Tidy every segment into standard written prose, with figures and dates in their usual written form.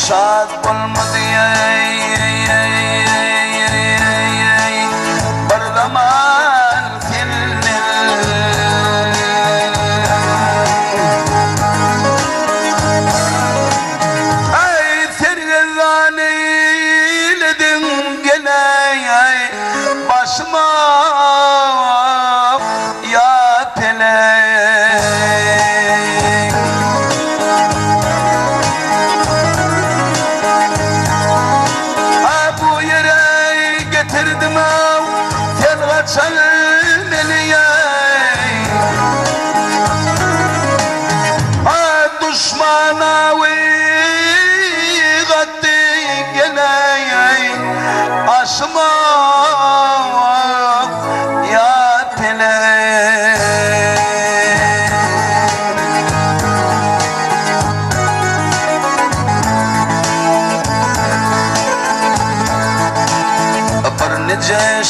şad olmadı bir zaman seninle ay sergezan eyledin gene başıma ya tele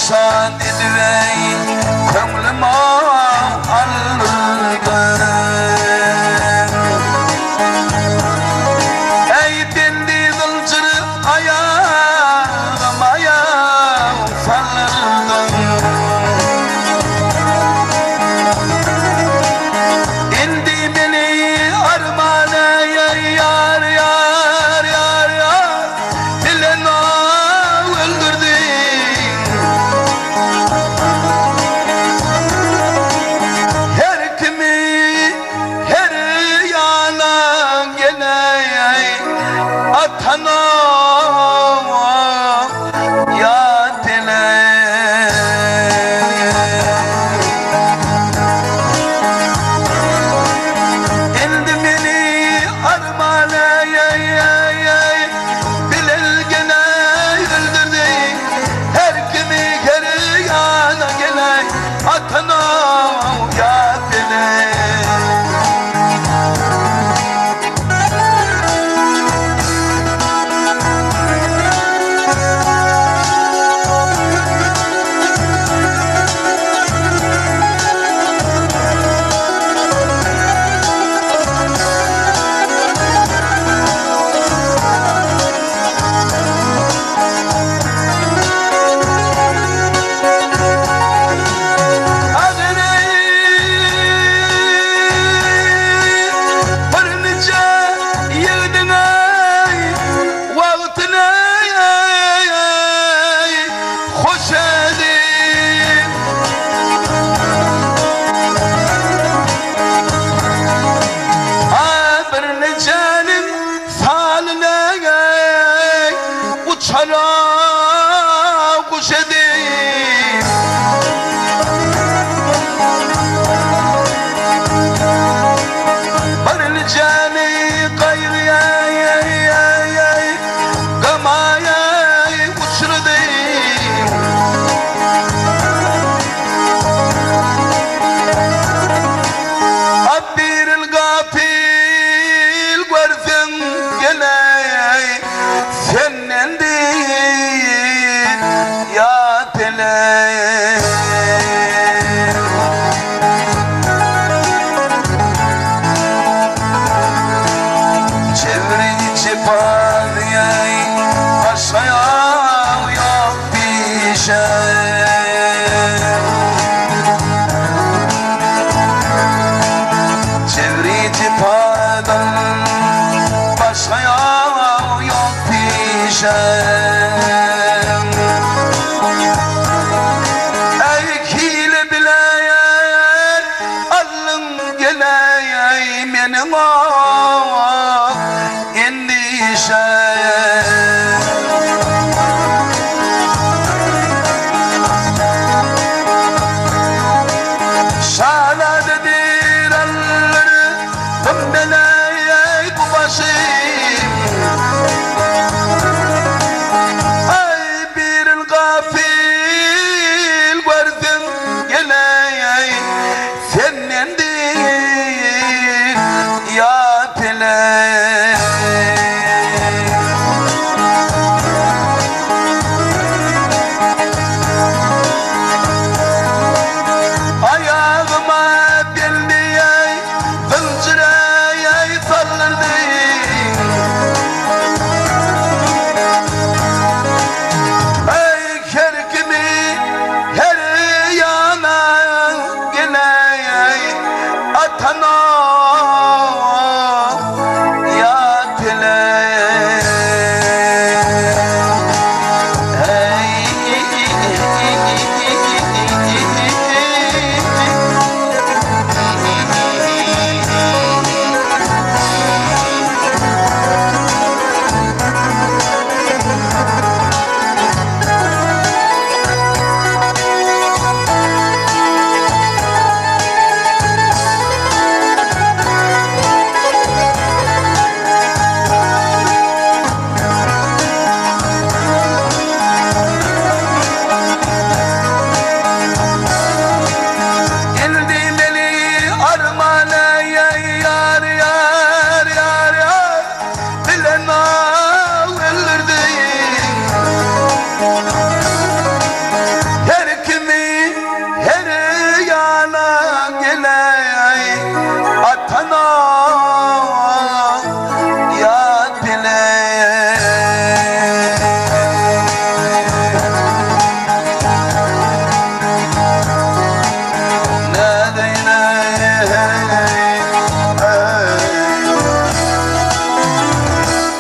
Şad edivey kömlüma alırdı ey dendi zılcır ayağım salırdı indi beni armana yar yar dilena öldürdü atana ya dile indi beni armana bilel gene öldürdü her kimi her yana gele atana ya dile kuş edeyim baril cani gayrıya gamaya uçurdayım Abdiril gafil görsün gele senden değil ya tele çevirici pariyay aşağıya yok bir şey çevirici pardan başkaya yok bir şey benim endişe